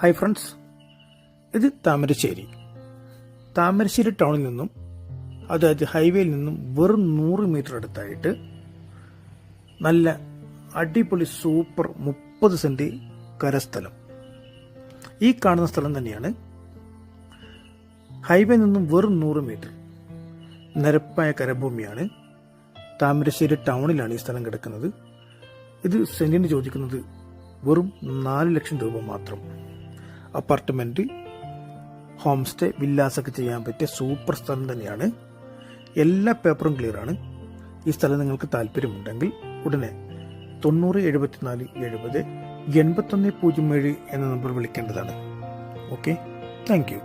Hi friends, ഇത് താമരശ്ശേരി ടൗണിൽ നിന്നും, അതായത് ഹൈവേയിൽ നിന്നും വെറും 100 മീറ്റർ അടുത്തായിട്ട് നല്ല അടിപൊളി സൂപ്പർ 30 സെന്റ് കരസ്ഥലം. ഈ കാണുന്ന സ്ഥലം തന്നെയാണ്. ഹൈവേ നിന്നും വെറും 100 മീറ്റർ നിരപ്പായ കരഭൂമിയാണ്. താമരശ്ശേരി ടൗണിലാണ് ഈ സ്ഥലം കിടക്കുന്നത്. ഇത് സെന്റിന് ചോദിക്കുന്നത് വെറും 4 ലക്ഷം രൂപ മാത്രം. അപ്പാർട്ട്മെന്റ്, ഹോം സ്റ്റേ, വില്ലാസൊക്കെ ചെയ്യാൻ പറ്റിയ സൂപ്പർ സ്ഥലം തന്നെയാണ്. എല്ലാ പേപ്പറും ക്ലിയർ ആണ്. ഈ സ്ഥലം നിങ്ങൾക്ക് താല്പര്യമുണ്ടെങ്കിൽ ഉടനെ 907470 8107 എന്ന നമ്പർ വിളിക്കേണ്ടതാണ്. Okay, thank U.